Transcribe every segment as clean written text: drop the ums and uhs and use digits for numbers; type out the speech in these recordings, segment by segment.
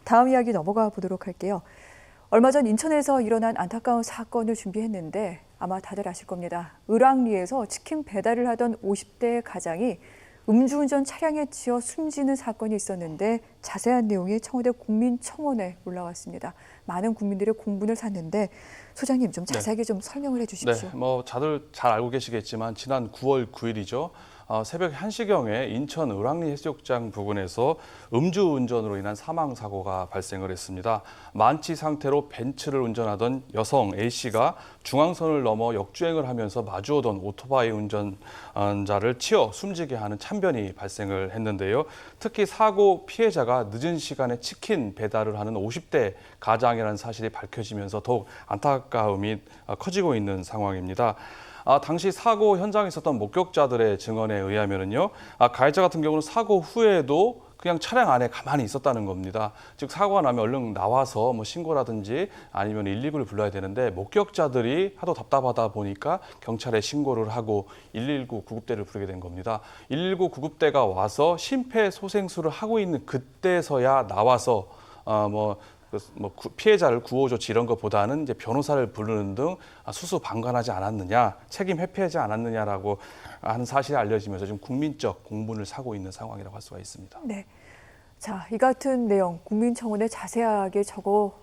다음 이야기 넘어가 보도록 할게요. 얼마 전 인천에서 일어난 안타까운 사건을 준비했는데 아마 다들 아실 겁니다. 을왕리에서 치킨 배달을 하던 50대 가장이 음주운전 차량에 치여 숨지는 사건이 있었는데 자세한 내용이 청와대 국민청원에 올라왔습니다. 많은 국민들의 공분을 샀는데 소장님 좀 자세하게 좀 설명을 해주십시오. 네, 다들 잘 알고 계시겠지만 지난 9월 9일이죠. 새벽 1시경에 인천 을왕리 해수욕장 부근에서 음주운전으로 인한 사망 사고가 발생을 했습니다. 만취 상태로 벤츠를 운전하던 여성 A씨가 중앙선을 넘어 역주행을 하면서 마주오던 오토바이 운전자를 치어 숨지게 하는 참변이 발생을 했는데요. 특히 사고 피해자가 늦은 시간에 치킨 배달을 하는 50대 가장이라는 사실이 밝혀지면서 더욱 안타까움이 커지고 있는 상황입니다. 당시 사고 현장에 있었던 목격자들의 증언에 의하면요, 가해자 같은 경우는 사고 후에도 그냥 차량 안에 가만히 있었다는 겁니다. 즉 사고가 나면 얼른 나와서 신고라든지 아니면 119를 불러야 되는데 목격자들이 하도 답답하다 보니까 경찰에 신고를 하고 119 구급대를 부르게 된 겁니다. 119 구급대가 와서 심폐소생술을 하고 있는 그때서야 나와서 피해자를 구호 조치 이런 것보다는 이제 변호사를 부르는 등 수수방관하지 않았느냐, 책임 회피하지 않았느냐라고 하는 사실이 알려지면서 지금 국민적 공분을 사고 있는 상황이라고 할 수가 있습니다. 네, 자, 이 같은 내용 국민청원에 자세하게 적어서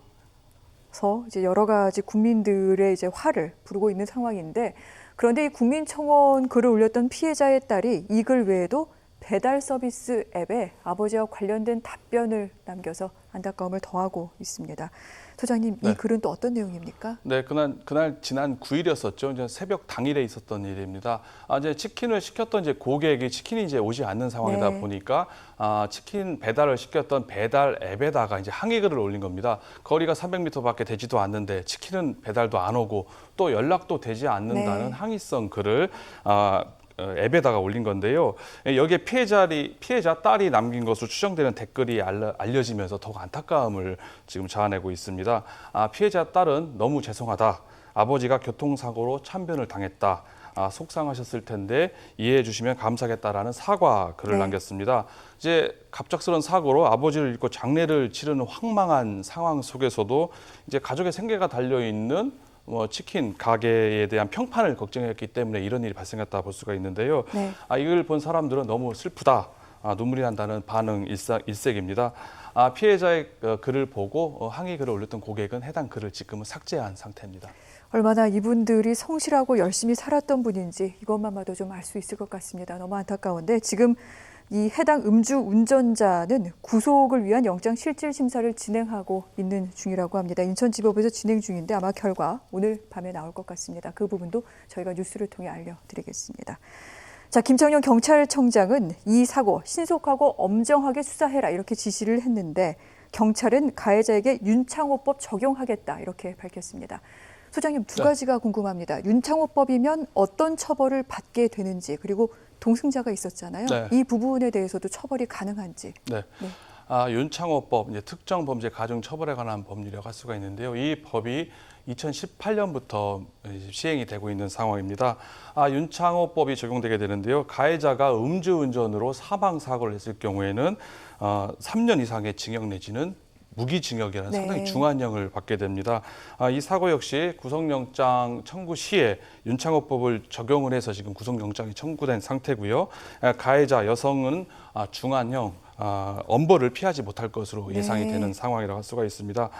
이제 여러 가지 국민들의 이제 화를 부르고 있는 상황인데, 그런데 이 국민청원 글을 올렸던 피해자의 딸이 이 글 외에도 배달 서비스 앱에 아버지와 관련된 답변을 남겨서 안타까움을 더하고 있습니다. 소장님, 이 글은 또 어떤 내용입니까? 네, 그날 지난 9일이었었죠. 이제 새벽 당일에 있었던 일입니다. 이제 치킨을 시켰던 이제 고객이 치킨이 이제 오지 않는 상황이다 보니까 치킨 배달을 시켰던 배달 앱에다가 이제 항의글을 올린 겁니다. 거리가 300m밖에 되지도 않는데 치킨은 배달도 안 오고 또 연락도 되지 않는다는 항의성 글을 앱에다가 올린 건데요. 여기에 피해자 딸이 남긴 것으로 추정되는 댓글이 알려지면서 더욱 안타까움을 지금 자아내고 있습니다. 피해자 딸은 너무 죄송하다. 아버지가 교통사고로 참변을 당했다. 속상하셨을 텐데 이해해 주시면 감사하겠다라는 사과 글을 남겼습니다. 이제 갑작스러운 사고로 아버지를 잃고 장례를 치르는 황망한 상황 속에서도 이제 가족의 생계가 달려 있는 치킨 가게에 대한 평판을 걱정했기 때문에 이런 일이 발생했다 볼 수가 있는데요. 이걸 본 사람들은 너무 슬프다, 눈물이 난다는 반응 일색입니다. 피해자의 글을 보고 항의 글을 올렸던 고객은 해당 글을 지금은 삭제한 상태입니다. 얼마나 이분들이 성실하고 열심히 살았던 분인지 이것만 봐도 좀 알 수 있을 것 같습니다. 너무 안타까운데 지금 이 해당 음주 운전자는 구속을 위한 영장실질심사를 진행하고 있는 중이라고 합니다. 인천지법에서 진행 중인데 아마 결과 오늘 밤에 나올 것 같습니다. 그 부분도 저희가 뉴스를 통해 알려드리겠습니다. 자, 김청년 경찰청장은 이 사고 신속하고 엄정하게 수사해라 이렇게 지시를 했는데 경찰은 가해자에게 윤창호법 적용하겠다 이렇게 밝혔습니다. 소장님, 두 가지가 궁금합니다. 윤창호법이면 어떤 처벌을 받게 되는지, 그리고 동승자가 있었잖아요. 이 부분에 대해서도 처벌이 가능한지. 윤창호법, 이제 특정 범죄 가중 처벌에 관한 법률이라고 할 수가 있는데요. 이 법이 2018년부터 시행이 되고 있는 상황입니다. 윤창호법이 적용되게 되는데요. 가해자가 음주운전으로 사망 사고를 했을 경우에는 3년 이상의 징역 내지는 무기징역이라는 상당히 중한형을 받게 됩니다. 이 사고 역시 구속영장 청구 시에 윤창호법을 적용을 해서 지금 구속영장이 청구된 상태고요. 가해자 여성은 중한형, 엄벌을 피하지 못할 것으로 예상이 되는 상황이라고 할 수가 있습니다.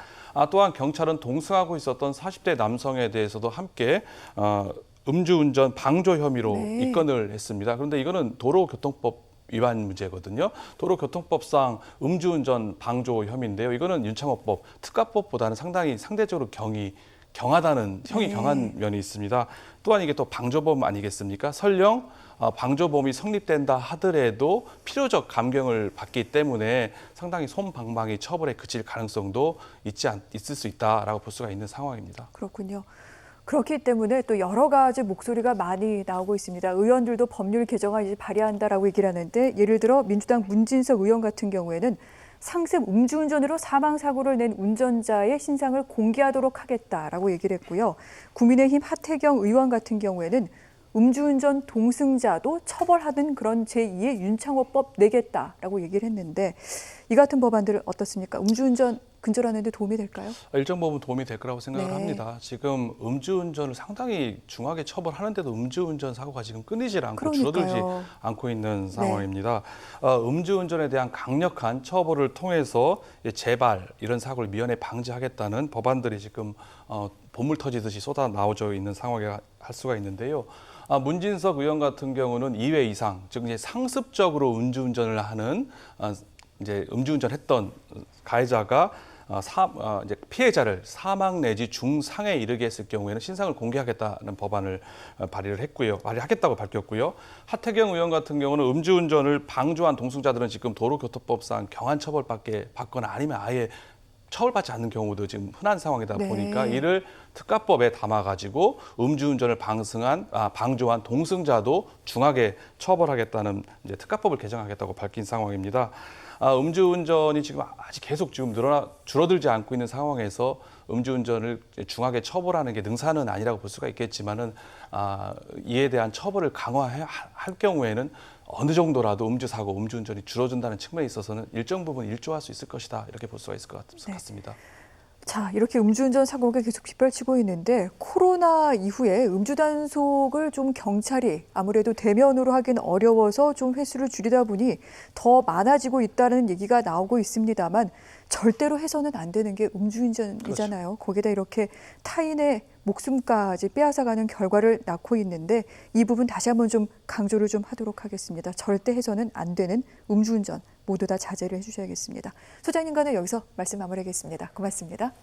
또한 경찰은 동승하고 있었던 40대 남성에 대해서도 함께 음주운전 방조 혐의로 입건을 했습니다. 그런데 이거는 도로교통법 위반 문제거든요. 도로교통법상 음주운전 방조 혐의인데요. 이거는 윤창호법 특가법보다는 상대적으로 형이 경한 면이 있습니다. 또한 이게 또 방조범 아니겠습니까? 설령 방조범이 성립된다 하더라도 필요적 감경을 받기 때문에 상당히 솜방망이 처벌에 그칠 가능성도 있을 수 있다라고 볼 수가 있는 상황입니다. 그렇군요. 그렇기 때문에 또 여러 가지 목소리가 많이 나오고 있습니다. 의원들도 법률 개정안 이제 발의한다라고 얘기를 하는데, 예를 들어 민주당 문진석 의원 같은 경우에는 상습 음주운전으로 사망사고를 낸 운전자의 신상을 공개하도록 하겠다라고 얘기를 했고요. 국민의힘 하태경 의원 같은 경우에는 음주운전 동승자도 처벌하는 그런 제2의 윤창호법 내겠다라고 얘기를 했는데 이 같은 법안들은 어떻습니까? 음주운전 근절하는 데 도움이 될까요? 일정 부분 도움이 될 거라고 생각을 네. 합니다. 지금 음주운전을 상당히 중하게 처벌하는데도 음주운전 사고가 지금 끊이질 않고 줄어들지 그러니까요. 않고 있는 상황입니다. 음주운전에 대한 강력한 처벌을 통해서 재발 이런 사고를 미연에 방지하겠다는 법안들이 지금 보물 터지듯이 쏟아 나오져 있는 상황에 할 수가 있는데요. 문진석 의원 같은 경우는 2회 이상, 즉 이제 상습적으로 음주운전을 하는 이제 음주운전했던 가해자가 이제 피해자를 사망 내지 중상에 이르게 했을 경우에는 신상을 공개하겠다는 법안을 발의를 했고요. 발의하겠다고 밝혔고요. 하태경 의원 같은 경우는 음주운전을 방조한 동승자들은 지금 도로교통법상 경한 처벌밖에 받거나 아니면 아예 처벌받지 않는 경우도 지금 흔한 상황이다 네. 보니까 이를 특가법에 담아가지고 음주운전을 방조한 동승자도 중하게 처벌하겠다는 이제 특가법을 개정하겠다고 밝힌 상황입니다. 음주운전이 지금 아직 계속 지금 줄어들지 않고 있는 상황에서 음주운전을 중하게 처벌하는 게 능사는 아니라고 볼 수가 있겠지만은 이에 대한 처벌을 강화할 경우에는 어느 정도라도 음주사고, 음주운전이 줄어든다는 측면에 있어서는 일정 부분 일조할 수 있을 것이다 이렇게 볼 수가 있을 것 같습니다. 자, 이렇게 음주운전 사고가 계속 빗발치고 있는데 코로나 이후에 음주 단속을 좀 경찰이 아무래도 대면으로 하긴 어려워서 좀 횟수를 줄이다 보니 더 많아지고 있다는 얘기가 나오고 있습니다만 절대로 해서는 안 되는 게 음주운전이잖아요. 그렇죠. 거기다 이렇게 타인의 목숨까지 빼앗아가는 결과를 낳고 있는데 이 부분 다시 한번 좀 강조를 좀 하도록 하겠습니다. 절대 해서는 안 되는 음주운전 모두 다 자제를 해주셔야겠습니다. 소장님과는 여기서 말씀 마무리하겠습니다. 고맙습니다.